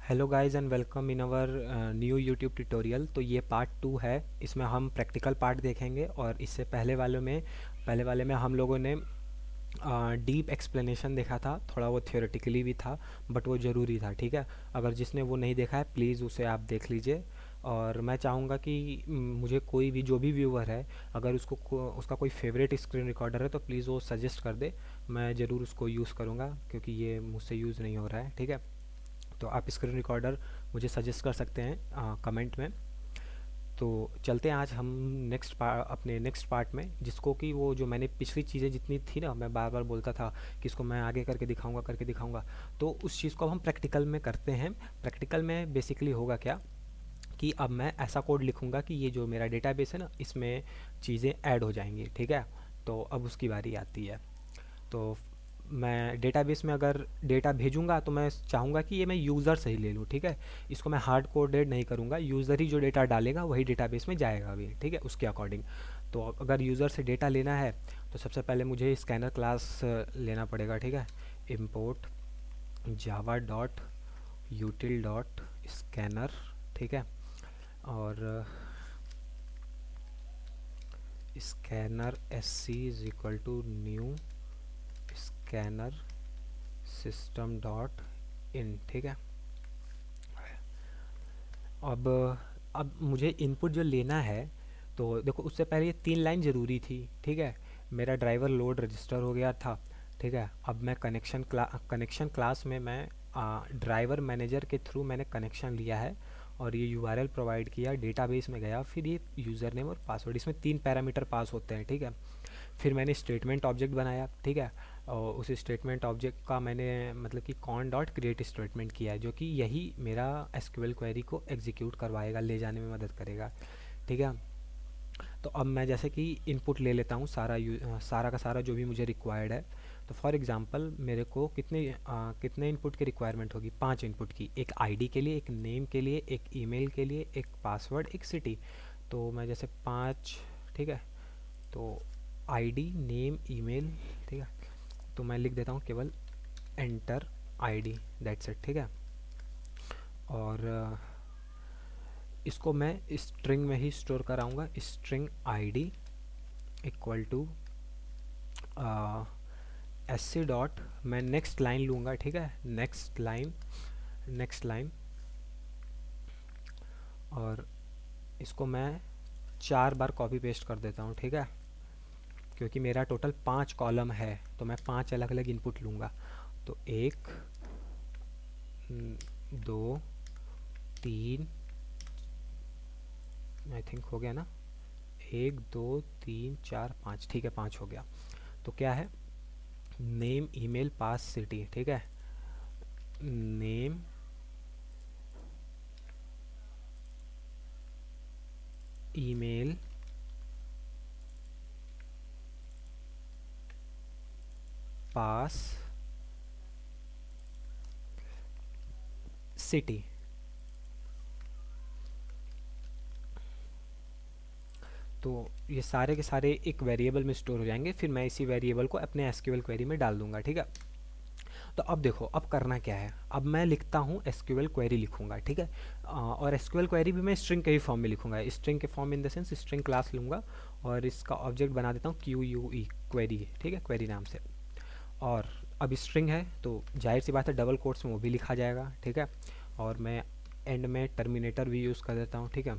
Hello guys and welcome in our new YouTube tutorial. तो ये part 2 है। इसमें हम प्रैक्टिकल पार्ट देखेंगे और इससे पहले वाले में हम लोगों ने डीप एक्सप्लेनेशन देखा था। थोड़ा वो थियोरेटिकली भी था बट वो ज़रूरी था। ठीक है, अगर जिसने वो नहीं देखा है प्लीज़ उसे आप देख लीजिए। और मैं चाहूँगा कि मुझे कोई भी जो भी व्यूअर है, अगर उसका कोई फेवरेट स्क्रीन रिकॉर्डर है तो प्लीज़ वो सजेस्ट कर दे। मैं ज़रूर उसको यूज़ करूँगा क्योंकि ये मुझसे यूज़ नहीं हो रहा है। ठीक है, तो आप स्क्रीन रिकॉर्डर मुझे सजेस्ट कर सकते हैं कमेंट में। तो चलते हैं आज हम अपने नेक्स्ट पार्ट में, जिसको कि वो जो मैंने पिछली चीज़ें जितनी थी ना, मैं बार बार बोलता था कि इसको मैं आगे करके दिखाऊंगा। तो उस चीज़ को अब हम प्रैक्टिकल में करते हैं। प्रैक्टिकल में बेसिकली होगा क्या कि अब मैं ऐसा कोड लिखूंगा कि ये जो मेरा डेटाबेस है ना, इसमें चीज़ें ऐड हो जाएंगी। ठीक है, तो अब उसकी बारी आती है। तो मैं डेटाबेस में अगर डेटा भेजूंगा तो मैं चाहूँगा कि ये मैं यूज़र से ही ले लूँ। ठीक है, इसको मैं हार्ड कोडेड नहीं करूँगा, यूज़र ही जो डेटा डालेगा वही डेटाबेस में जाएगा भी। ठीक है, उसके अकॉर्डिंग। तो अगर यूज़र से डेटा लेना है तो सबसे पहले मुझे स्कैनर क्लास लेना पड़ेगा। ठीक है, import Java dot util dot scanner. ठीक है, और scanner S C is equal to new scanner system dot in. ठीक है, अब अब मुझे इनपुट जो लेना है, तो देखो उससे पहले ये 3 लाइन ज़रूरी थी। ठीक है, मेरा ड्राइवर लोड रजिस्टर हो गया था। ठीक है, अब मैं कनेक्शन क्लास में मैं ड्राइवर मैनेजर के थ्रू मैंने कनेक्शन लिया है और ये यूआरएल प्रोवाइड किया, डेटाबेस में गया, फिर ये यूज़र नेम और पासवर्ड, इसमें 3 पैरामीटर पास होते हैं। ठीक है, फिर मैंने स्टेटमेंट ऑब्जेक्ट बनाया। ठीक है, और उस स्टेटमेंट ऑब्जेक्ट का मैंने मतलब कि कॉन डॉट क्रिएट स्टेटमेंट किया है, जो कि यही मेरा एसक्यूएल क्वेरी को एग्जीक्यूट करवाएगा, ले जाने में मदद करेगा। ठीक है, तो अब मैं जैसे कि इनपुट ले लेता हूँ सारा का सारा जो भी मुझे रिक्वायर्ड है। तो फॉर एग्जांपल मेरे को कितने इनपुट की रिक्वायरमेंट होगी? 5 इनपुट की, एक आईडी के लिए, एक नेम के लिए, एक ईमेल के लिए, एक पासवर्ड, एक सिटी। तो मैं जैसे 5, ठीक है, तो आईडी नेम ईमेल, ठीक है, तो मैं लिख देता हूँ केवल एंटर आईडी, दैट्स इट। ठीक है, और इसको मैं स्ट्रिंग में ही स्टोर कराऊंगा। String ID equal to S C dot, मैं नेक्स्ट लाइन लूँगा। ठीक है, नेक्स्ट लाइन, और इसको मैं 4 बार कॉपी पेस्ट कर देता हूँ। ठीक है, क्योंकि मेरा टोटल 5 कॉलम है तो मैं 5 अलग अलग इनपुट लूँगा। तो 1 2 3, आई थिंक हो गया ना, 1 2 3 4 5, ठीक है 5 हो गया। तो क्या है? नेम ईमेल पास सिटी। ठीक है, नेम ईमेल पास सिटी। तो ये सारे के सारे एक वेरिएबल में स्टोर हो जाएंगे, फिर मैं इसी वेरिएबल को अपने एसक्यूएल क्वेरी में डाल दूंगा। ठीक है, तो अब देखो अब करना क्या है। अब मैं लिखता हूँ एसक्यूएल क्वेरी लिखूंगा। ठीक है, और एसक्यूएल क्वेरी भी मैं स्ट्रिंग के ही फॉर्म में लिखूंगा। स्ट्रिंग के form in the sense string class लूँगा और इसका ऑब्जेक्ट बना देता हूँ क्यू यू ई, क्वेरी। ठीक है, क्वेरी नाम से। और अब स्ट्रिंग है तो जाहिर सी बात है डबल कोट्स में वो भी लिखा जाएगा। ठीक है, और मैं एंड में टर्मिनेटर भी यूज़ कर देता हूँ। ठीक है,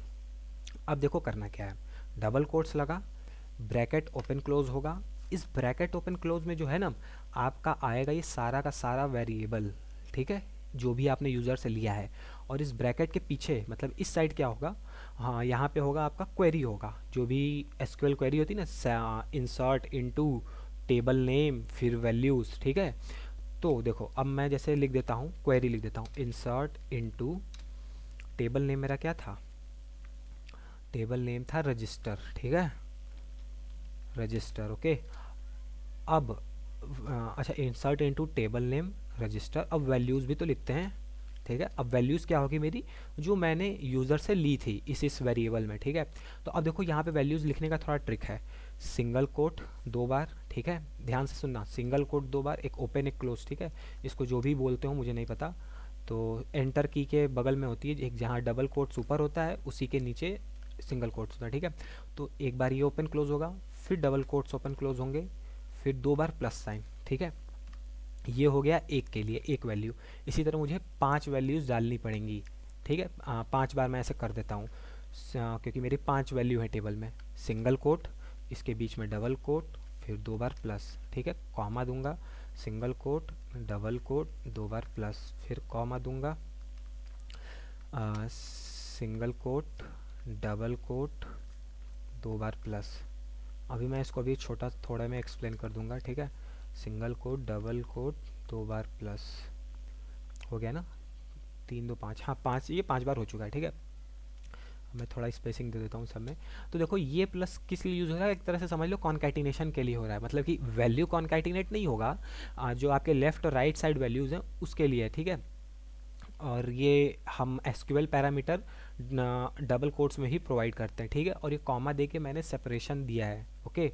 अब देखो करना क्या है। डबल कोट्स लगा, ब्रैकेट ओपन क्लोज होगा। इस ब्रैकेट ओपन क्लोज में जो है ना, आपका आएगा ये सारा का सारा वेरिएबल। ठीक है, जो भी आपने यूज़र से लिया है। और इस ब्रैकेट के पीछे मतलब इस साइड क्या होगा? हाँ, यहाँ पे होगा आपका क्वेरी होगा, जो भी एसक्यूएल क्वेरी होती है ना, इंसर्ट इनटू टेबल नेम फिर वैल्यूज़। ठीक है, तो देखो अब मैं जैसे लिख देता हूँ, क्वेरी लिख देता हूँ इंसर्ट इनटू टेबल नेम, मेरा क्या था? टेबल नेम था रजिस्टर। ठीक है, रजिस्टर। ओके, अब अच्छा, insert into table name register. अब वैल्यूज़ भी तो लिखते हैं। ठीक है, अब वैल्यूज़ क्या होगी मेरी, जो मैंने यूज़र से ली थी इस वेरिएबल में। ठीक है, तो अब देखो यहाँ पे वैल्यूज़ लिखने का थोड़ा ट्रिक है। सिंगल कोट 2 बार। ठीक है, ध्यान से सुनना, सिंगल कोट 2 बार, एक ओपन एक क्लोज। ठीक है, इसको जो भी बोलते हो मुझे नहीं पता। तो एंटर की के बगल में होती है एक, जहाँ डबल कोट्स ऊपर होता है उसी के नीचे सिंगल कोट्स होता है, ठीक है। तो एक बार ये ओपन क्लोज होगा, फिर डबल कोट्स ओपन क्लोज होंगे, फिर 2 बार प्लस साइन, ठीक है। ये हो गया एक के लिए एक वैल्यू। इसी तरह मुझे 5 वैल्यूज़ डालनी पड़ेंगी, ठीक है। 5 बार मैं ऐसे कर देता हूँ क्योंकि मेरी 5 वैल्यू है टेबल में। सिंगल कोट, इसके बीच में डबल कोट, फिर 2 बार प्लस, ठीक है। कॉमा दूंगा, सिंगल कोट, डबल कोट, 2 बार प्लस, फिर कॉमा दूंगा, सिंगल कोट, डबल कोट, 2 बार प्लस। अभी मैं इसको अभी छोटा थोड़ा मैं एक्सप्लेन कर दूंगा, ठीक है। सिंगल कोट, डबल कोट, 2 बार प्लस, हो गया ना। 3 2 5, हाँ 5, ये 5 बार हो चुका है, ठीक है। मैं थोड़ा स्पेसिंग दे देता हूँ सब में। तो देखो ये प्लस किस लिए यूज़ हो रहा है, एक तरह से समझ लो कॉन्कैटिनेशन के लिए हो रहा है, मतलब कि वैल्यू कॉन्कैटिनेट नहीं होगा, जो आपके लेफ्ट और राइट साइड वैल्यूज़ हैं उसके लिए, ठीक है। और ये हम एसक्यूएल पैरामीटर डबल कोट्स में ही प्रोवाइड करते हैं, ठीक है। और ये कॉमा दे के मैंने सेपरेशन दिया है, ओके।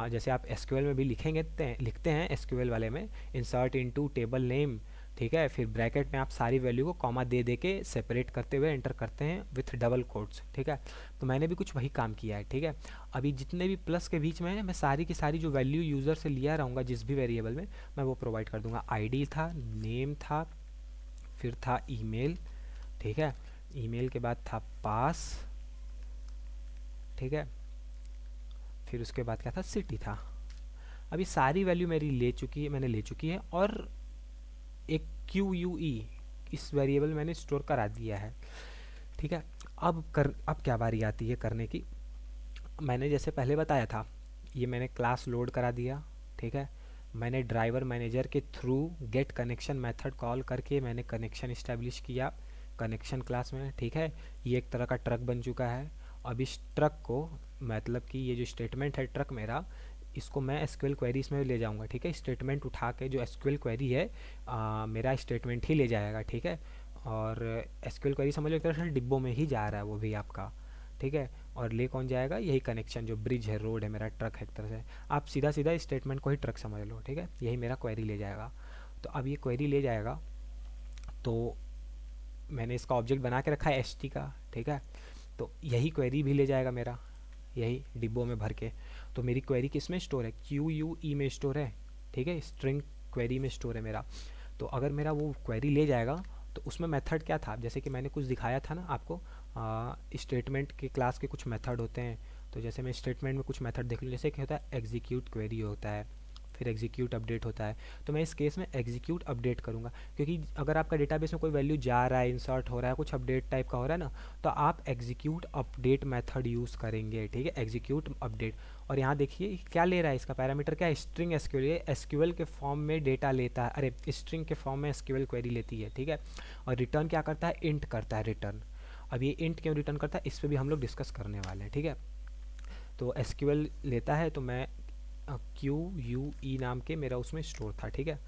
जैसे आप एसक्यूएल में भी लिखते हैं एसक्यूएल वाले में, इंसर्ट इनटू टेबल नेम, ठीक है। फिर ब्रैकेट में आप सारी वैल्यू को कॉमा दे दे के सेपरेट करते हुए एंटर करते हैं विथ डबल कोट्स, ठीक है। तो मैंने भी कुछ वही काम किया है, ठीक है। अभी जितने भी प्लस के बीच में है मैं सारी की सारी जो वैल्यू यूज़र से लिया रहूँगा जिस भी वेरिएबल में, मैं वो प्रोवाइड कर दूंगा। आईडी था, नेम था, फिर था ईमेल, ठीक है। ईमेल के बाद था पास, ठीक है। फिर उसके बाद क्या था, सिटी था। अभी सारी वैल्यू मेरी मैंने ले चुकी है, और एक क्यू यू ई इस वेरिएबल मैंने स्टोर करा दिया है, ठीक है। अब क्या बारी आती है करने की। मैंने जैसे पहले बताया था, ये मैंने क्लास लोड करा दिया, ठीक है। मैंने ड्राइवर मैनेजर के through get connection method call करके मैंने कनेक्शन इस्टेब्लिश किया कनेक्शन क्लास में, ठीक है। ये एक तरह का ट्रक बन चुका है। अब इस ट्रक को, मतलब कि ये जो स्टेटमेंट है ट्रक मेरा, इसको मैं एसक्यूएल क्वेरीज में ले जाऊंगा, ठीक है। स्टेटमेंट उठा के जो एसक्यूएल क्वेरी है मेरा स्टेटमेंट ही ले जाएगा, ठीक है। और एसक्यूएल क्वेरी समझ लो एक तरह से डिब्बों में ही जा रहा है वो भी आपका, ठीक है। और ले कौन जाएगा, यही कनेक्शन जो ब्रिज है, रोड है, मेरा ट्रक है एक तरह से। आप सीधा सीधा इस स्टेटमेंट को ही ट्रक समझ लो, ठीक है। यही मेरा क्वेरी ले जाएगा। तो अब ये क्वेरी ले जाएगा, तो मैंने इसका ऑब्जेक्ट बना के रखा है एस का, ठीक है। तो यही क्वेरी भी ले जाएगा मेरा, यही डिब्बों में भर के। तो मेरी क्वेरी किस में स्टोर है, क्यू यू ई में स्टोर है, ठीक है। स्ट्रिंग क्वेरी में स्टोर है मेरा। तो अगर मेरा वो क्वेरी ले जाएगा तो उसमें मेथड क्या था, जैसे कि मैंने कुछ दिखाया था ना आपको, स्टेटमेंट के क्लास के कुछ मेथड होते हैं। तो जैसे मैं स्टेटमेंट में कुछ मेथड देख लूँ, जैसे कि होता है एग्जीक्यूट क्वेरी होता है, फिर एग्जीक्यूट अपडेट होता है। तो मैं इस केस में एग्जीक्यूट अपडेट करूँगा, क्योंकि अगर आपका डेटाबेस में कोई वैल्यू जा रहा है, इंसर्ट हो रहा है, कुछ अपडेट टाइप का हो रहा है ना, तो आप एग्जीक्यूट अपडेट मेथड यूज़ करेंगे, ठीक है। Execute update. और यहाँ देखिए क्या ले रहा है, इसका पैरामीटर क्या है, स्ट्रिंग एसक्यूएल। ये एसक्यूएल के फॉर्म में डेटा लेता है, अरे स्ट्रिंग के फॉर्म में एसक्यूएल क्वेरी लेती है, ठीक है। और रिटर्न क्या करता है, इंट करता है रिटर्न। अब ये इंट क्यों रिटर्न करता है, इस पर भी हम लोग डिस्कस करने वाले हैं, ठीक है। तो एसक्यूएल लेता है, तो मैं क्यू यू ई नाम के मेरा उसमें स्टोर था, ठीक है।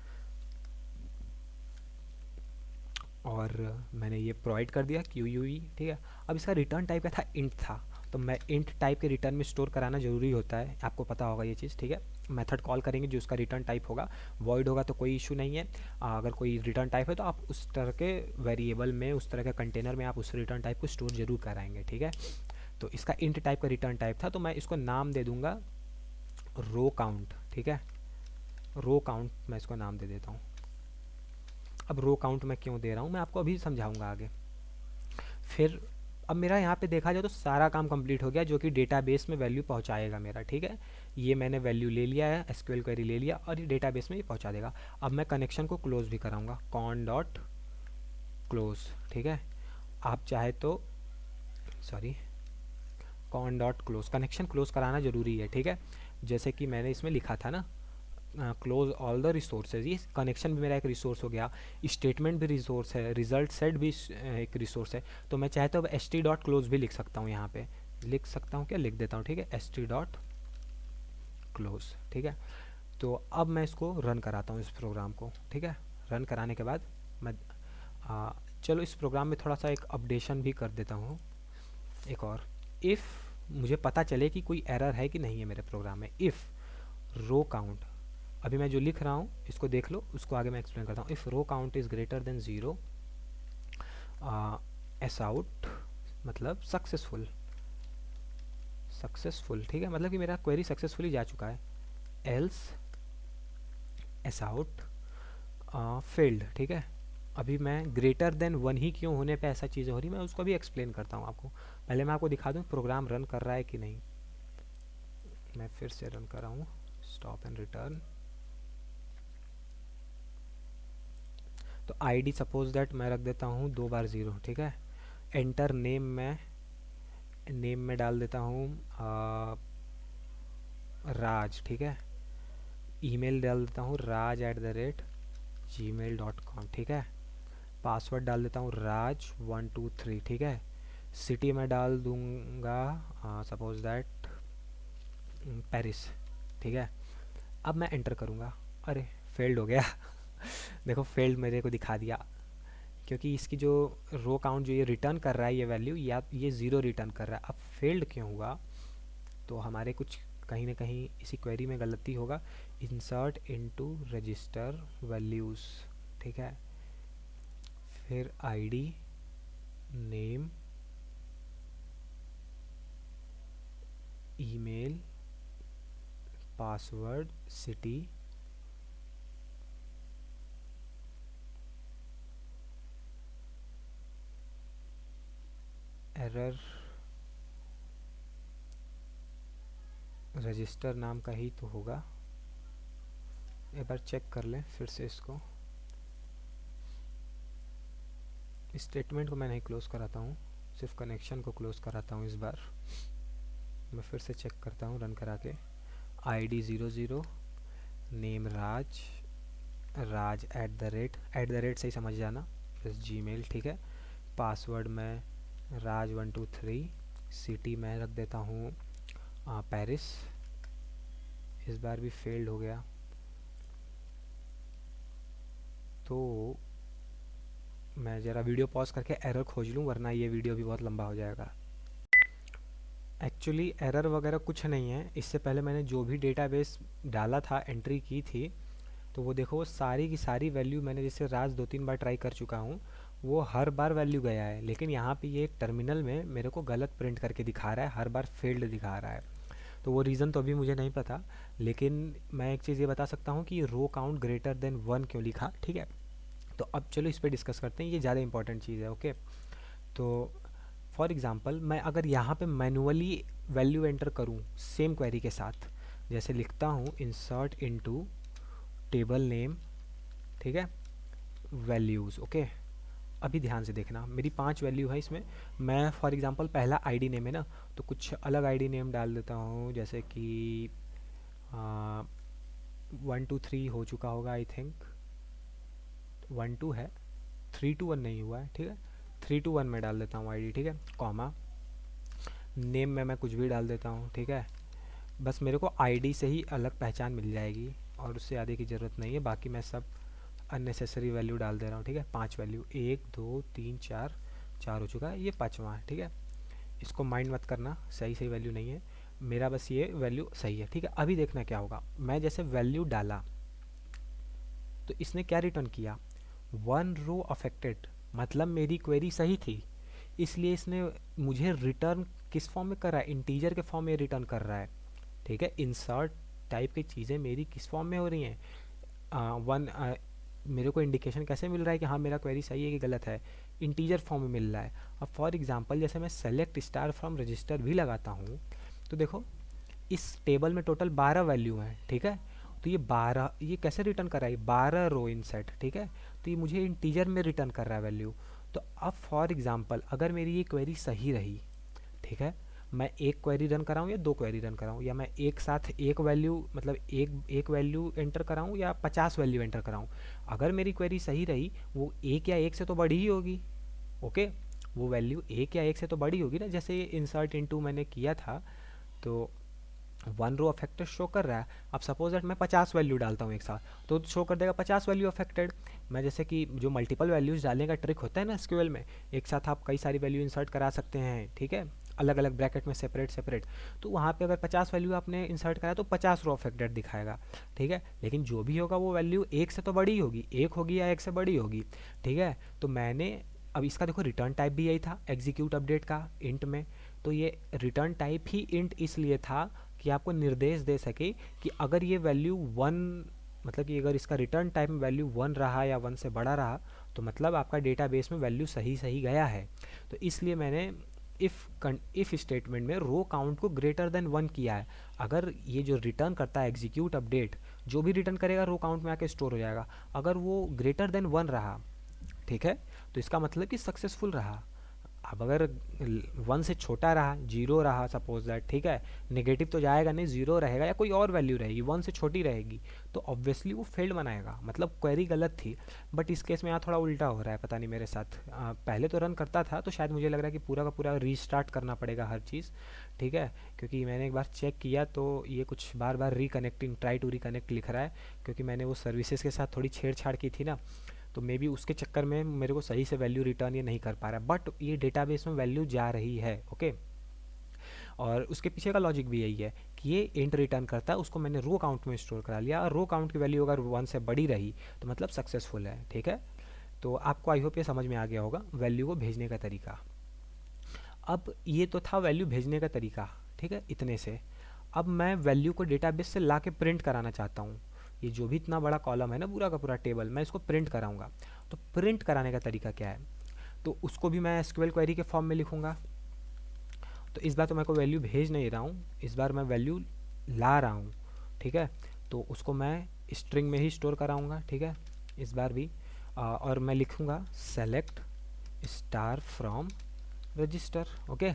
और मैंने ये प्रोवाइड कर दिया क्यू यू ई, ठीक है। अब इसका रिटर्न टाइप क्या था, इंट था। तो मैं इंट टाइप के रिटर्न में स्टोर कराना ज़रूरी होता है, आपको पता होगा ये चीज़, ठीक है। मेथड कॉल करेंगे जो उसका रिटर्न टाइप होगा, वॉइड होगा तो कोई इशू नहीं है। अगर कोई रिटर्न टाइप है तो आप उस तरह के वेरिएबल में, उस तरह के कंटेनर में आप उस रिटर्न टाइप को स्टोर जरूर कराएंगे, ठीक है। तो इसका इंट टाइप का रिटर्न टाइप था, तो मैं इसको नाम दे दूंगा रो काउंट, ठीक है। रो काउंट मैं इसको नाम दे देता हूँ। अब रो काउंट मैं क्यों दे रहा हूँ मैं आपको अभी समझाऊंगा आगे। फिर अब मेरा यहाँ पे देखा जाए तो सारा काम कंप्लीट हो गया, जो कि डेटाबेस में वैल्यू पहुँचाएगा मेरा, ठीक है। ये मैंने वैल्यू ले लिया है, एसक्यूएल क्वेरी ले लिया, और ये डेटाबेस में ये पहुँचा देगा। अब मैं कनेक्शन को क्लोज भी कराऊंगा, कॉन डॉट क्लोज, ठीक है। आप चाहे तो sorry cone dot close, connection close कराना ज़रूरी है, ठीक है। जैसे कि मैंने इसमें लिखा था ना, क्लोज ऑल द रिसोर्सेज, ये कनेक्शन भी मेरा एक रिसोर्स हो गया, स्टेटमेंट भी रिसोर्स है, रिजल्ट सेट भी एक रिसोर्स है। तो मैं चाहे तो अब एस टी डॉट क्लोज भी लिख सकता हूँ, यहाँ पे लिख सकता हूँ, क्या लिख देता हूँ, ठीक है, एस टी डॉट क्लोज, ठीक है। तो अब मैं इसको रन कराता हूँ इस प्रोग्राम को, ठीक है। रन कराने के बाद मैं चलो इस प्रोग्राम में थोड़ा सा एक अपडेशन भी कर देता हूँ एक और। इफ़ मुझे पता चले कि कोई एरर है कि नहीं है मेरे प्रोग्राम में, इफ़ रो काउंट, अभी मैं जो लिख रहा हूँ इसको देख लो, उसको आगे मैं एक्सप्लेन करता हूँ। If row count is greater than 0, S out मतलब सक्सेसफुल, सक्सेसफुल ठीक है, मतलब कि मेरा क्वेरी सक्सेसफुली जा चुका है। एल्स एस आउट फेल्ड, ठीक है। अभी मैं ग्रेटर देन वन ही क्यों होने पे ऐसा चीज़ें हो रही, मैं उसको भी एक्सप्लेन करता हूँ आपको। पहले मैं आपको दिखा दूँ प्रोग्राम रन कर रहा है कि नहीं। मैं फिर से रन कर रहा हूँ, स्टॉप एंड रिटर्न। तो आईडी सपोज दैट मैं रख देता हूँ 2 बार 0, ठीक है। एंटर नेम में डाल देता हूँ राज, ठीक है। ईमेल डाल देता हूँ raj@gmail.com, ठीक है। पासवर्ड डाल देता हूँ raj123, ठीक है। सिटी में डाल दूंगा सपोज दैट पेरिस, ठीक है। अब मैं एंटर करूँगा, अरे फेल्ड हो गया देखो फेल्ड मेरे को दिखा दिया, क्योंकि इसकी जो रो काउंट जो ये रिटर्न कर रहा है ये वैल्यू, या ये 0 रिटर्न कर रहा है। अब फेल्ड क्यों हुआ, तो हमारे कुछ कहीं ना कहीं इसी क्वेरी में गलती होगा। इंसर्ट इनटू रजिस्टर वैल्यूज़, ठीक है। फिर ID, name, email, password, city, error register नाम का ही तो होगा। एक बार चेक कर लें फिर से इसको। इस स्टेटमेंट को मैं नहीं क्लोज कराता हूँ, सिर्फ कनेक्शन को क्लोज कराता हूँ। इस बार मैं फिर से चेक करता हूँ रन करा के। आईडी 00, नेम राज, राज @ से ही समझ जाना, प्लस जीमेल, ठीक है। पासवर्ड में राज123, सिटी में रख देता हूँ पेरिस। इस बार भी फेल्ड हो गया, तो मैं ज़रा वीडियो पॉज करके एरर खोज लूँ, वरना ये वीडियो भी बहुत लंबा हो जाएगा। एक्चुअली एरर वगैरह कुछ नहीं है। इससे पहले मैंने जो भी डेटाबेस डाला था, एंट्री की थी, तो वो देखो वो सारी की सारी वैल्यू मैंने जैसे राज 2-3 बार ट्राई कर चुका हूँ, वो हर बार वैल्यू गया है। लेकिन यहाँ पे ये टर्मिनल में मेरे को गलत प्रिंट करके दिखा रहा है, हर बार फेल्ड दिखा रहा है। तो वो रीज़न तो अभी मुझे नहीं पता, लेकिन मैं एक चीज़ ये बता सकता हूँ कि रो काउंट ग्रेटर देन 1 क्यों लिखा, ठीक है। तो अब चलो इस पर डिस्कस करते हैं, ये ज़्यादा इंपॉर्टेंट चीज़ है, ओके। तो फॉर एग्ज़ाम्पल मैं अगर यहाँ पे मैनुअली वैल्यू एंटर करूँ सेम क्वेरी के साथ, जैसे लिखता हूँ इंसर्ट इनटू टेबल नेम, ठीक है, वैल्यूज़, ओके। अभी ध्यान से देखना, मेरी 5 वैल्यू है इसमें। मैं फॉर एग्ज़ाम्पल पहला आईडी नेम है ना, तो कुछ अलग आईडी नेम डाल देता हूँ, जैसे कि 123 हो चुका होगा आई थिंक, 12 है, 321 नहीं हुआ है, ठीक है। 321 में डाल देता हूँ आईडी, ठीक है, कॉमा। नेम में मैं कुछ भी डाल देता हूँ, ठीक है। बस मेरे को आईडी से ही अलग पहचान मिल जाएगी और उससे आगे की ज़रूरत नहीं है। बाकी मैं सब अननेसेसरी वैल्यू डाल दे रहा हूँ, ठीक है। 5 वैल्यू, 1 2 3 4, 4 हो चुका है, ये 5वां है, ठीक है। इसको माइंड मत करना, सही सही वैल्यू नहीं है मेरा, बस ये वैल्यू सही है, ठीक है। अभी देखना क्या होगा, मैं जैसे वैल्यू डाला तो इसने क्या रिटर्न किया, 1 रो अफेक्टेड, मतलब मेरी क्वेरी सही थी, इसलिए इसने मुझे रिटर्न किस फॉर्म में कर रहा है, इंटीजर के फॉर्म में रिटर्न कर रहा है, ठीक है। इंसर्ट टाइप की चीज़ें मेरी किस फॉर्म में हो रही हैं, मेरे को इंडिकेशन कैसे मिल रहा है कि हाँ मेरा क्वेरी सही है कि गलत है, इंटीजर फॉर्म में मिल रहा है। अब फॉर एग्जांपल जैसे मैं सेलेक्ट स्टार फ्रॉम रजिस्टर भी लगाता हूँ, तो देखो इस टेबल में टोटल 12 वैल्यू हैं, ठीक है। तो ये 12 ये कैसे रिटर्न कर रहा है, 12 रो इन सेट, ठीक है। तो ये मुझे इंटीजर में रिटर्न कर रहा है वैल्यू। तो अब फॉर एग्जांपल अगर मेरी ये क्वेरी सही रही, ठीक है, मैं एक क्वेरी रन कराऊँ या 2 क्वेरी रन कराऊँ, या मैं एक साथ एक वैल्यू मतलब एक वैल्यू एंटर कराऊँ या 50 वैल्यू एंटर कराऊँ, अगर मेरी क्वेरी सही रही वो एक या एक से तो बड़ी ही होगी, ओके। वो वैल्यू एक या एक से तो बड़ी होगी ना, जैसे इंसर्ट इनटू मैंने किया था तो 1 रो अफेक्टेड शो कर रहा है। अब सपोज दैट मैं 50 वैल्यू डालता हूँ एक साथ, तो शो कर देगा 50 वैल्यू अफेक्टेड। मैं जैसे कि जो मल्टीपल वैल्यूज़ डालने का ट्रिक होता है ना एसक्यूएल में, एक साथ आप कई सारी वैल्यू इंसर्ट करा सकते हैं, ठीक है, अलग अलग ब्रैकेट में सेपरेट सेपरेट। तो वहाँ पे अगर 50 वैल्यू आपने इंसर्ट करा तो 50 रो अफेक्टेड दिखाएगा, ठीक है। लेकिन जो भी होगा वो वैल्यू एक से तो बड़ी होगी, एक होगी या एक से बड़ी होगी, ठीक है। तो मैंने अब इसका देखो रिटर्न टाइप भी यही था एग्जीक्यूट अपडेट का इंट में। तो ये रिटर्न टाइप ही इंट इसलिए था कि आपको निर्देश दे सके कि अगर ये वैल्यू 1, मतलब कि अगर इसका रिटर्न टाइप में वैल्यू 1 रहा या 1 से बड़ा रहा तो मतलब आपका डेटाबेस में वैल्यू सही सही गया है। तो इसलिए मैंने इफ़ स्टेटमेंट में रो काउंट को ग्रेटर देन 1 किया है। अगर ये जो रिटर्न करता है एग्जीक्यूट अपडेट, जो भी रिटर्न करेगा रो काउंट में आके स्टोर हो जाएगा। अगर वो ग्रेटर देन 1 रहा, ठीक है, तो इसका मतलब कि सक्सेसफुल रहा। अब अगर 1 से छोटा रहा, 0 रहा सपोज दैट, ठीक है, नेगेटिव तो जाएगा नहीं, 0 रहेगा या कोई और वैल्यू रहेगी, 1 से छोटी रहेगी, तो ऑब्वियसली वो फेल्ड बनाएगा, मतलब क्वेरी गलत थी। बट इस केस में यहाँ थोड़ा उल्टा हो रहा है, पता नहीं मेरे साथ। पहले तो रन करता था तो शायद मुझे लग रहा है कि पूरा का पूरा रीस्टार्ट करना पड़ेगा हर चीज़, ठीक है, क्योंकि मैंने एक बार चेक किया तो ये कुछ बार बार रिकनेक्टिंग, ट्राई टू रिकनेक्ट लिख रहा है, क्योंकि मैंने वो सर्विसेज के साथ थोड़ी छेड़छाड़ की थी ना, तो मे बी उसके चक्कर में मेरे को सही से वैल्यू रिटर्न ये नहीं कर पा रहा, बट ये डेटाबेस में वैल्यू जा रही है। ओके, और उसके पीछे का लॉजिक भी यही है कि ये इंट रिटर्न करता है, उसको मैंने रो काउंट में स्टोर करा लिया, और रो काउंट की वैल्यू अगर 1 से बड़ी रही तो मतलब सक्सेसफुल है, ठीक है। तो आपको आई होप ये समझ में आ गया होगा वैल्यू को भेजने का तरीका। अब ये तो था वैल्यू भेजने का तरीका, ठीक है, इतने से। अब मैं वैल्यू को डेटाबेस से ला के प्रिंट कराना चाहता हूँ। ये जो भी इतना बड़ा कॉलम है ना, पूरा का पूरा टेबल, मैं इसको प्रिंट कराऊंगा। तो प्रिंट कराने का तरीका क्या है, तो उसको भी मैं एसक्यूएल क्वेरी के फॉर्म में लिखूंगा। तो इस बार तो मैं को वैल्यू भेज नहीं रहा हूँ, इस बार मैं वैल्यू ला रहा हूँ, ठीक है। तो उसको मैं स्ट्रिंग में ही स्टोर कराऊंगा, ठीक है, इस बार भी। और मैं लिखूंगा select star from register. Okay,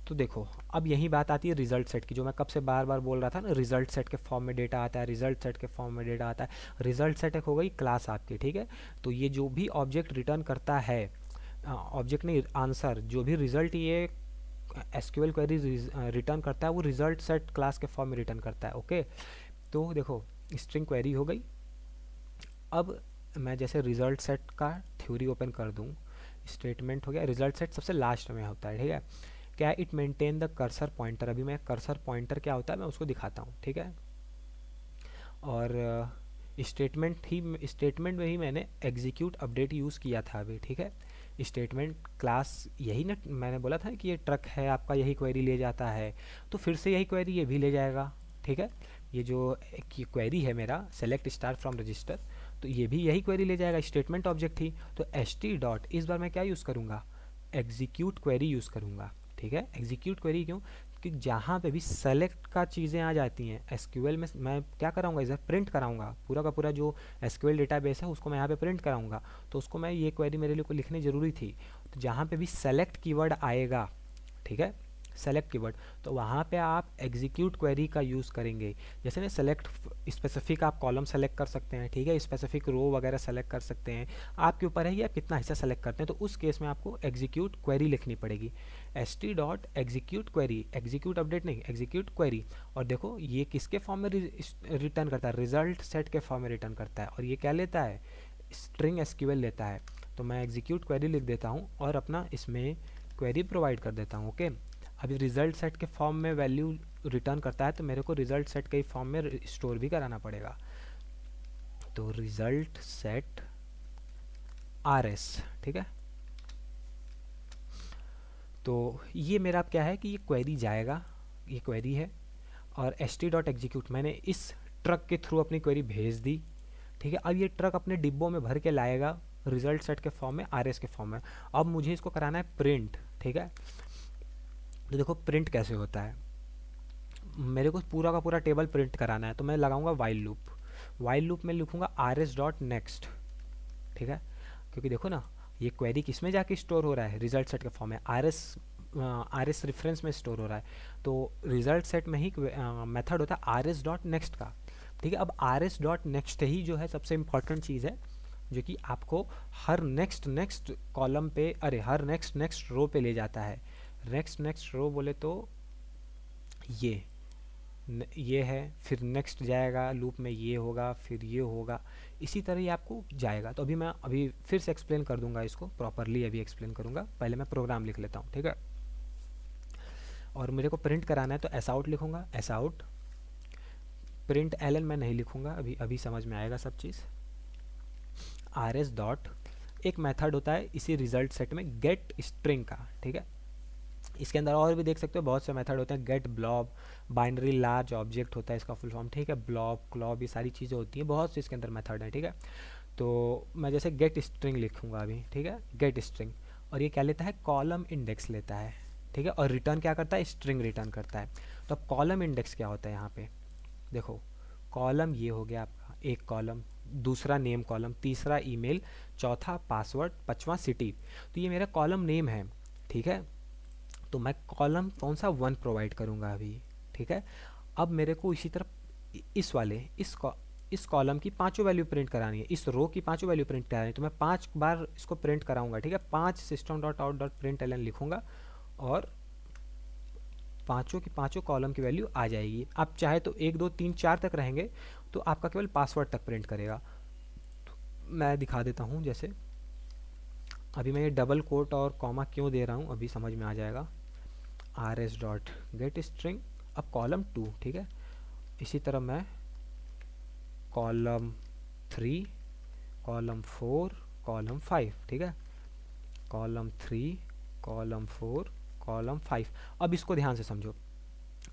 तो देखो अब यही बात आती है रिजल्ट सेट की, जो मैं कब से बार बार बोल रहा था ना, रिजल्ट सेट के फॉर्म में डेटा आता है, रिजल्ट सेट के फॉर्म में डेटा आता है। रिजल्ट सेट एक हो गई क्लास आपकी, ठीक है। तो ये जो भी ऑब्जेक्ट रिटर्न करता है, ऑब्जेक्ट नहीं, आंसर, जो भी रिजल्ट ये एसक्यूएल क्वेरी रिटर्न करता है वो रिजल्ट सेट क्लास के फॉर्म में रिटर्न करता है। ओके, तो देखो स्ट्रिंग क्वेरी हो गई। अब मैं जैसे रिजल्ट सेट का थ्योरी ओपन कर दूं, स्टेटमेंट हो गया, रिजल्ट सेट सबसे लास्ट में होता है, ठीक है। क्या it maintain the cursor pointer, अभी मैं कर्सर पॉइंटर क्या होता है मैं उसको दिखाता हूँ, ठीक है। और स्टेटमेंट में ही मैंने एग्जीक्यूट अपडेट यूज़ किया था अभी, ठीक है। स्टेटमेंट क्लास यही ना, मैंने बोला था कि ये ट्रक है आपका, यही क्वेरी ले जाता है, तो फिर से यही क्वेरी ये भी ले जाएगा, ठीक है। ये जो क्वेरी है मेरा सेलेक्ट स्टार फ्रॉम रजिस्टर, तो ये भी यही क्वेरी ले जाएगा, स्टेटमेंट ऑब्जेक्ट थी। तो एच टी डॉट, इस बार मैं क्या यूज़ करूँगा, एग्जीक्यूट क्वेरी यूज़ करूँगा, ठीक है। एग्जीक्यूट क्वेरी क्यों, कि जहाँ पे भी सेलेक्ट का चीज़ें आ जाती हैं एसक्यूएल में, मैं क्या कराऊंगा, इधर प्रिंट कराऊंगा, पूरा का पूरा जो एसक्यूएल डेटाबेस है उसको मैं यहाँ पे प्रिंट कराऊंगा। तो उसको मैं ये क्वेरी मेरे लिए को लिखनी ज़रूरी थी। तो जहाँ पे भी सेलेक्ट कीवर्ड आएगा, ठीक है, सेलेक्ट कीवर्ड, तो वहाँ पे आप एग्जीक्यूट क्वेरी का यूज़ करेंगे। जैसे ना सेलेक्ट स्पेसिफिक आप कॉलम सेलेक्ट कर सकते हैं, ठीक है, स्पेसिफिक रो वगैरह सेलेक्ट कर सकते हैं, आपके ऊपर है कि आप कितना हिस्सा सेलेक्ट करते हैं। तो उस केस में आपको एग्जीक्यूट क्वेरी लिखनी पड़ेगी, S T dot execute query, execute update नहीं, एग्जीक्यूट क्वेरी। और देखो ये किसके फॉर्म में रिटर्न करता है, रिजल्ट सेट के फॉर्म में रिटर्न करता है, और ये क्या लेता है, स्ट्रिंग एसक्यूएल लेता है। तो मैं एग्जीक्यूट क्वेरी लिख देता हूँ और अपना इसमें क्वेरी प्रोवाइड कर देता हूँ। ओके, अभी रिजल्ट सेट के फॉर्म में वैल्यू रिटर्न करता है तो मेरे को रिजल्ट सेट के फॉर्म में स्टोर भी कराना पड़ेगा। तो रिजल्ट सेट आर एस, ठीक है। तो ये मेरा क्या है कि ये क्वेरी जाएगा, ये क्वेरी है, और एच टी डॉट एग्जीक्यूट, मैंने इस ट्रक के थ्रू अपनी क्वेरी भेज दी, ठीक है। अब ये ट्रक अपने डिब्बों में भर के लाएगा रिजल्ट सेट के फॉर्म में, आर एस के फॉर्म में। अब मुझे इसको कराना है प्रिंट, ठीक है। तो देखो प्रिंट कैसे होता है, मेरे को पूरा का पूरा टेबल प्रिंट कराना है, तो मैं लगाऊंगा वाइल लूप। वाइल लूप में लिखूंगा आर एस डॉट नेक्स्ट, ठीक है, क्योंकि देखो ना ये क्वेरी किस में जाके स्टोर हो रहा है, रिजल्ट सेट के फॉर्म में, आर एस रेफरेंस में स्टोर हो रहा है। तो रिजल्ट सेट में ही मेथड होता है आर एस डॉट नेक्स्ट का, ठीक है। अब आर एस डॉट नेक्स्ट ही जो है सबसे इंपॉर्टेंट चीज़ है, जो कि आपको हर नेक्स्ट कॉलम पे, अरे हर नेक्स्ट रो पे ले जाता है। नेक्स्ट रो बोले तो ये है, फिर नेक्स्ट जाएगा लूप में, ये होगा, फिर ये होगा, इसी तरह ही आपको जाएगा। तो अभी फिर से एक्सप्लेन कर दूंगा इसको प्रॉपरली, अभी एक्सप्लेन करूंगा, पहले मैं प्रोग्राम लिख लेता हूँ, ठीक है। और मेरे को प्रिंट कराना है तो एस आउट लिखूंगा, S out, print L N मैं नहीं लिखूंगा, अभी समझ में आएगा सब चीज़। आर एस डॉट एक मेथड होता है इसी रिजल्ट सेट में गेट स्ट्रिंग का, ठीक है। इसके अंदर और भी देख सकते हो बहुत से मेथड होते हैं, get blob, binary large object होता है इसका फुल फॉर्म, ठीक है, ब्लॉब क्लॉब, ये सारी चीज़ें होती हैं, बहुत से इसके अंदर मेथड है, ठीक है। तो मैं जैसे गेट स्ट्रिंग लिखूंगा अभी, ठीक है, गेट स्ट्रिंग, और ये क्या लेता है, कॉलम इंडेक्स लेता है, ठीक है, और रिटर्न क्या करता है, स्ट्रिंग रिटर्न करता है। तो अब कॉलम इंडेक्स क्या होता है यहाँ पे, देखो कॉलम ये हो गया आपका एक कॉलम, दूसरा नेम कॉलम, तीसरा ईमेल, चौथा पासवर्ड, पांचवा सिटी। तो ये मेरा कॉलम नेम है, ठीक है। तो मैं कॉलम कौन सा 1 प्रोवाइड करूँगा अभी, ठीक है। अब मेरे को इसी तरह इस वाले इस कॉलम की पांचों वैल्यू प्रिंट करानी है, इस रो की पांचों वैल्यू प्रिंट करानी है, तो मैं 5 बार इसको प्रिंट कराऊंगा, ठीक है। 5 system dot out dot print L N लिखूंगा और पांचों की पांचों कॉलम की वैल्यू आ जाएगी। आप चाहे तो 1 2 3 4 तक रहेंगे तो आपका केवल पासवर्ड तक प्रिंट करेगा। तो मैं दिखा देता हूँ, जैसे अभी मैं ये डबल कोट और कॉमा क्यों दे रहा हूँ अभी समझ में आ जाएगा। Are S dot gate string, अब कॉलम 2, ठीक है। इसी तरह मैं कॉलम 3, कॉलम 4, कॉलम 5, ठीक है, कॉलम 3, कॉलम 4, कॉलम 5। अब इसको ध्यान से समझो,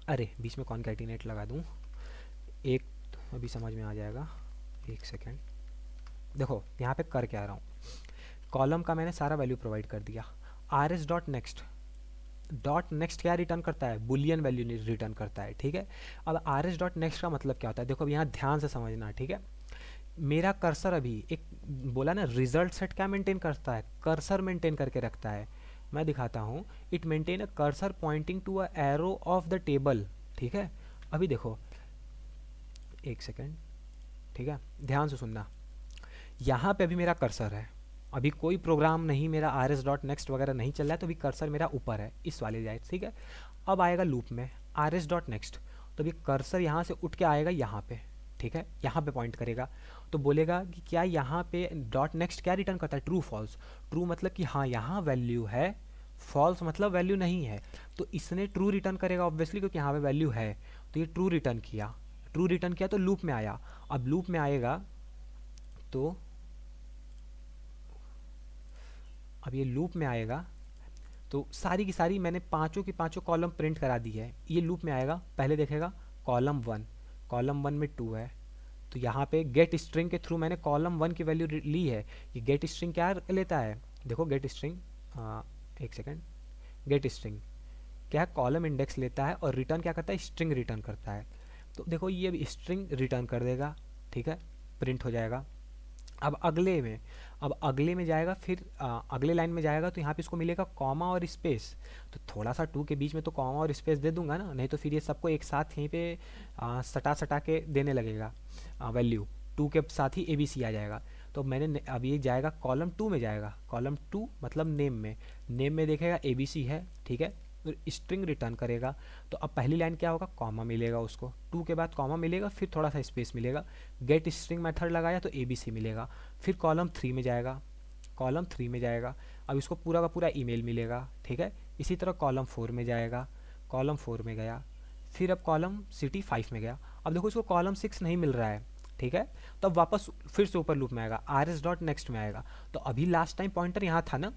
अरे बीच में कॉनकैटिनेट लगा दूँ एक, तो अभी समझ में आ जाएगा, एक सेकेंड। देखो यहाँ पे कर क्या रहा हूँ, कॉलम का मैंने सारा वैल्यू प्रोवाइड कर दिया, are S dot next, dot next क्या रिटर्न करता है, बुलियन वैल्यू रिटर्न करता है, ठीक है। अब आर एस डॉट नेक्स्ट का मतलब क्या होता है, देखो अब यहाँ ध्यान से समझना, ठीक है। मेरा कर्सर अभी एक बोला ना, रिजल्ट सेट क्या मेंटेन करता है, कर्सर मेंटेन करके रखता है। मैं दिखाता हूँ, it maintain a cursor pointing to a row of the table, ठीक है। अभी देखो एक सेकेंड, ठीक है, ध्यान से सुनना, यहाँ पे अभी मेरा कर्सर है, अभी कोई प्रोग्राम नहीं मेरा आर एस डॉट नेक्स्ट वगैरह नहीं चल रहा है, तो अभी कर्सर मेरा ऊपर है इस वाले जाए, ठीक है। अब आएगा लूप में आर एस डॉट नेक्स्ट, तो अभी कर्सर यहाँ से उठ के आएगा यहाँ पे, ठीक है, यहाँ पे पॉइंट करेगा, तो बोलेगा कि क्या यहाँ पे डॉट नेक्स्ट क्या रिटर्न करता है, ट्रू फॉल्स। ट्रू मतलब कि हाँ यहाँ वैल्यू है, फॉल्स मतलब वैल्यू नहीं है, तो इसने ट्रू रिटर्न करेगा ऑब्वियसली, क्योंकि यहाँ पे वैल्यू है, तो ये ट्रू रिटर्न किया, ट्रू रिटर्न किया तो लूप में आया। अब लूप में आएगा तो अब ये लूप में आएगा तो सारी की सारी मैंने पांचों की पांचों कॉलम प्रिंट करा दी है, ये लूप में आएगा, पहले देखेगा कॉलम 1, कॉलम 1 में 2 है, तो यहाँ पे गेट स्ट्रिंग के थ्रू मैंने कॉलम 1 की वैल्यू ली है। ये गेट स्ट्रिंग क्या लेता है, देखो गेट स्ट्रिंग, एक सेकेंड, गेट स्ट्रिंग क्या है, कॉलम इंडेक्स लेता है और रिटर्न क्या करता है, स्ट्रिंग रिटर्न करता है। तो देखो ये स्ट्रिंग रिटर्न कर देगा, ठीक है, प्रिंट हो जाएगा। अब अगले में जाएगा, फिर अगले लाइन में जाएगा, तो यहाँ पे इसको मिलेगा कॉमा और स्पेस, तो थोड़ा सा 2 के बीच में तो कॉमा और स्पेस दे दूंगा ना, नहीं तो फिर ये सबको एक साथ यहीं पे सटा सटा के देने लगेगा वैल्यू, 2 के साथ ही ABC आ जाएगा। तो मैंने अब ये जाएगा कॉलम 2 में, जाएगा कॉलम 2 मतलब नेम में देखेगा ABC है, ठीक है, स्ट्रिंग रिटर्न करेगा। तो अब पहली लाइन क्या होगा, कॉमा मिलेगा उसको, 2 के बाद कॉमा मिलेगा, फिर थोड़ा सा स्पेस मिलेगा, गेट स्ट्रिंग मेथड लगाया तो ABC मिलेगा, फिर कॉलम 3 में जाएगा, कॉलम 3 में जाएगा, अब इसको पूरा का पूरा ईमेल मिलेगा, ठीक है। इसी तरह कॉलम 4 में जाएगा, कॉलम 4 में गया, फिर अब कॉलम सिटी 5 में गया। अब देखो इसको कॉलम 6 नहीं मिल रहा है, ठीक है, तो अब वापस फिर से ऊपर लूप में आएगा, आर एस डॉट नेक्स्ट में आएगा, तो अभी लास्ट टाइम पॉइंटर यहाँ था ना,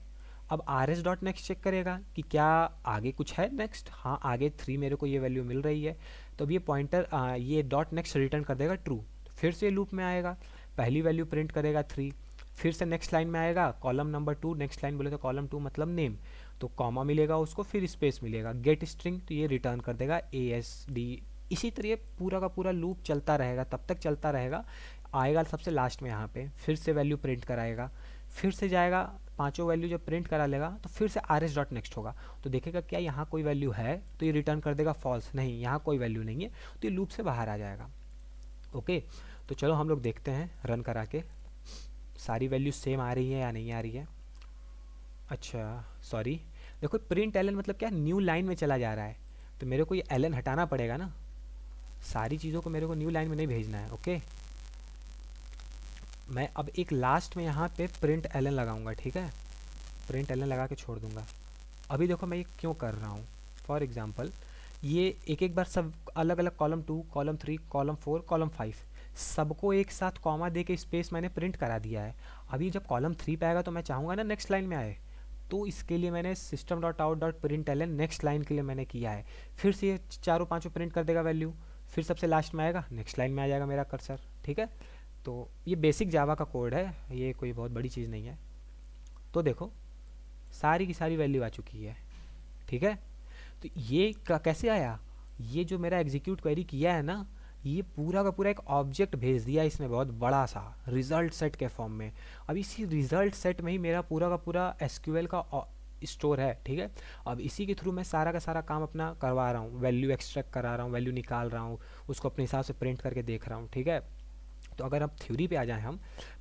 अब R S dot next check करेगा कि क्या आगे कुछ है नेक्स्ट, हाँ आगे 3 मेरे को ये वैल्यू मिल रही है, तो अब ये पॉइंटर ये डॉट नेक्स्ट रिटर्न कर देगा ट्रू, फिर से लूप में आएगा, पहली वैल्यू प्रिंट करेगा 3, फिर से नेक्स्ट लाइन में आएगा कॉलम नंबर 2, नेक्स्ट लाइन बोले तो कॉलम 2 मतलब नेम, तो कॉमा मिलेगा उसको, फिर स्पेस मिलेगा, गेट स्ट्रिंग, तो ये रिटर्न कर देगा ASD। इसी तरह पूरा का पूरा लूप चलता रहेगा, तब तक चलता रहेगा, आएगा सबसे लास्ट में यहाँ पे, फिर से वैल्यू प्रिंट कराएगा, फिर से जाएगा, पांचों वैल्यू जब प्रिंट करा लेगा तो फिर से आर एस डॉट नेक्स्ट होगा, तो देखेगा क्या यहाँ कोई वैल्यू है, तो ये रिटर्न कर देगा फॉल्स, नहीं यहाँ कोई वैल्यू नहीं है, तो ये लूप से बाहर आ जाएगा। ओके, तो चलो हम लोग देखते हैं रन करा के सारी वैल्यू सेम आ रही है या नहीं आ रही है। अच्छा सॉरी, देखो प्रिंट एलन मतलब क्या, न्यू लाइन में चला जा रहा है, तो मेरे को ये एलन हटाना पड़ेगा ना, सारी चीज़ों को मेरे को न्यू लाइन में नहीं भेजना है। ओके, मैं अब एक लास्ट में यहाँ पे प्रिंट एलन लगाऊंगा, ठीक है, प्रिंट एलन लगा के छोड़ दूंगा। अभी देखो मैं ये क्यों कर रहा हूँ, फॉर एग्जांपल ये एक एक बार सब अलग अलग कॉलम 2, कॉलम 3, कॉलम 4, कॉलम 5 सबको एक साथ कॉमा दे के स्पेस मैंने प्रिंट करा दिया है। अभी जब कॉलम 3 पे आएगा तो मैं चाहूँगा ना नेक्स्ट लाइन में आए, तो इसके लिए मैंने system dot out dot print L next line के लिए मैंने किया है। फिर से ये चारों पांचों प्रिंट कर देगा वैल्यू, फिर सबसे लास्ट में आएगा, नेक्स्ट लाइन में आ जाएगा मेरा कर्सर। ठीक है, तो ये बेसिक जावा का कोड है, ये कोई बहुत बड़ी चीज़ नहीं है। तो देखो सारी की सारी वैल्यू आ चुकी है। ठीक है, तो ये कैसे आया, ये जो मेरा एग्जीक्यूट क्वेरी किया है ना, ये पूरा का पूरा एक ऑब्जेक्ट भेज दिया इसने, बहुत बड़ा सा रिजल्ट सेट के फॉर्म में। अब इसी रिजल्ट सेट में ही मेरा पूरा का पूरा एसक्यूएल का स्टोर है। ठीक है, अब इसी के थ्रू मैं सारा का सारा काम अपना करवा रहा हूँ, वैल्यू एक्सट्रैक्ट करा रहा हूँ, वैल्यू निकाल रहा हूँ, उसको अपने हिसाब से प्रिंट करके देख रहा हूँ। ठीक है, तो अगर अब थ्योरी पे आ जाएं हम,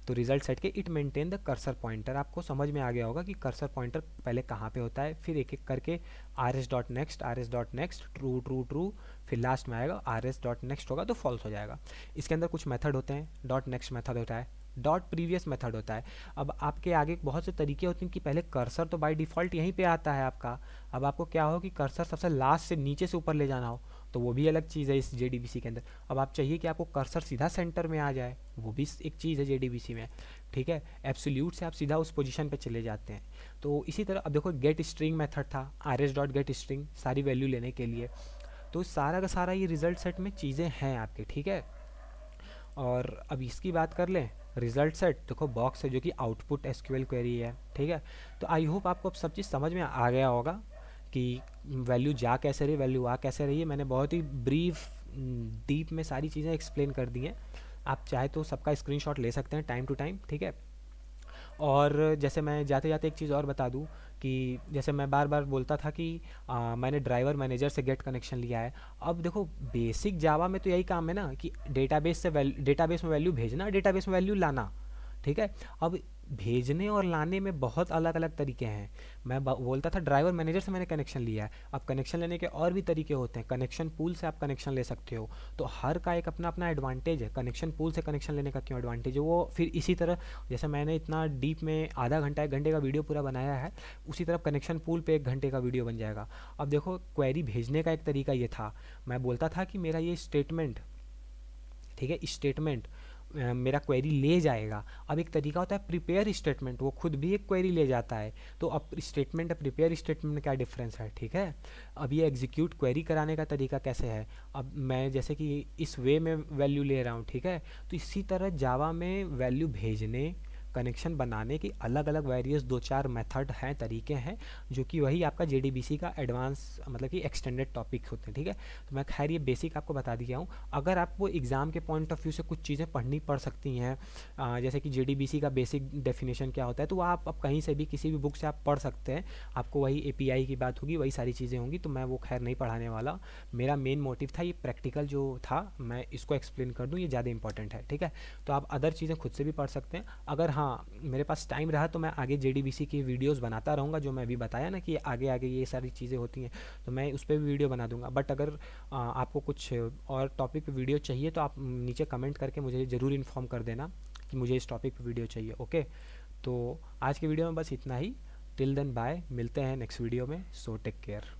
तो रिजल्ट सेट के it maintain the cursor pointer, आपको समझ में आ गया होगा कि कर्सर पॉइंटर पहले कहाँ पे होता है, फिर एक एक करके are S dot next true true true, फिर लास्ट में आएगा आर एस डॉट नेक्स्ट होगा तो फॉल्स हो जाएगा। इसके अंदर कुछ मेथड होते हैं, डॉट नेक्स्ट मेथड होता है, डॉट प्रीवियस मेथड होता है। अब आपके आगे बहुत से तरीके होते हैं कि पहले कर्सर तो बाय डिफ़ॉल्ट यहीं पे आता है आपका, अब आपको क्या हो कि कर्सर सबसे लास्ट से नीचे से ऊपर ले जाना हो, तो वो भी अलग चीज़ है इस जेडीबीसी के अंदर। अब आप चाहिए कि आपको कर्सर सीधा सेंटर में आ जाए, वो भी एक चीज़ है जेडीबीसी में। ठीक है, एब्सोल्यूट से आप सीधा उस पोजीशन पे चले जाते हैं। तो इसी तरह अब देखो गेट स्ट्रिंग मेथड था, are S dot gate string, सारी वैल्यू लेने के लिए। तो सारा का सारा ये रिजल्ट सेट में चीज़ें हैं आपके। ठीक है, और अब इसकी बात कर लें, रिजल्ट सेट देखो बॉक्स है जो कि आउटपुट एसक्यूएल क्वेरी है। ठीक है, तो आई होप आपको अब सब चीज़ समझ में आ गया होगा कि वैल्यू जा कैसे रही, वैल्यू आ कैसे रही है। मैंने बहुत ही ब्रीफ डीप में सारी चीज़ें एक्सप्लेन कर दी हैं, आप चाहे तो सबका स्क्रीनशॉट ले सकते हैं टाइम टू टाइम। ठीक है, और जैसे मैं जाते जाते एक चीज़ और बता दूं कि जैसे मैं बार बार बोलता था कि मैंने ड्राइवर मैनेजर से गेट कनेक्शन लिया है। अब देखो बेसिक जावा में तो यही काम है ना कि डेटाबेस से डेटाबेस में वैल्यू भेजना, डेटाबेस में वैल्यू लाना। ठीक है, अब भेजने और लाने में बहुत अलग अलग तरीके हैं। मैं बोलता था ड्राइवर मैनेजर से मैंने कनेक्शन लिया है, अब कनेक्शन लेने के और भी तरीके होते हैं, कनेक्शन पूल से आप कनेक्शन ले सकते हो। तो हर का एक अपना अपना एडवांटेज है, कनेक्शन पूल से कनेक्शन लेने का क्यों एडवांटेज है वो फिर इसी तरह, जैसे मैंने इतना डीप में आधा घंटा 1 घंटे का वीडियो पूरा बनाया है, उसी तरह कनेक्शन पूल पे 1 घंटे का वीडियो बन जाएगा। अब देखो क्वेरी भेजने का एक तरीका ये था, मैं बोलता था कि मेरा ये स्टेटमेंट, ठीक है, स्टेटमेंट मेरा क्वेरी ले जाएगा। अब एक तरीका होता है प्रिपेयर स्टेटमेंट, वो खुद भी एक क्वेरी ले जाता है। तो अब स्टेटमेंट प्रिपेयर स्टेटमेंट में क्या डिफरेंस है। ठीक है, अब ये एग्जीक्यूट क्वेरी कराने का तरीका कैसे है, अब मैं जैसे कि इस वे में वैल्यू ले रहा हूँ। ठीक है, तो इसी तरह जावा में वैल्यू भेजने, कनेक्शन बनाने की अलग अलग वेरियस 2-4 मेथड हैं, तरीके हैं, जो कि वही आपका जेडीबीसी का एडवांस मतलब कि एक्सटेंडेड टॉपिक होते हैं। ठीक है, तो मैं खैर ये बेसिक आपको बता दिया हूँ। अगर आपको एग्ज़ाम के पॉइंट ऑफ व्यू से कुछ चीज़ें पढ़नी पड़ सकती हैं, जैसे कि जेडीबीसी का बेसिक डेफिनेशन क्या होता है, तो वो आप अब कहीं से भी किसी भी बुक से आप पढ़ सकते हैं। आपको वही एपीआई की बात होगी, वही सारी चीज़ें होंगी, तो मैं वो खैर नहीं पढ़ाने वाला। मेरा मेन मोटिव था ये प्रैक्टिकल जो था मैं इसको एक्सप्लेन कर दूँ, ये ज़्यादा इंपॉर्टेंट है। ठीक है, तो आप अदर चीज़ें खुद से भी पढ़ सकते हैं। अगर हाँ मेरे पास टाइम रहा तो मैं आगे जेडीबीसी की वीडियोस बनाता रहूँगा, जो मैं अभी बताया ना कि आगे आगे ये सारी चीज़ें होती हैं, तो मैं उस पर भी वीडियो बना दूंगा। बट अगर आपको कुछ और टॉपिक पे वीडियो चाहिए तो आप नीचे कमेंट करके मुझे ज़रूर इन्फॉर्म कर देना कि मुझे इस टॉपिक पे वीडियो चाहिए। ओके, तो आज के वीडियो में बस इतना ही। टिल देन बाय, मिलते हैं नेक्स्ट वीडियो में। So take care.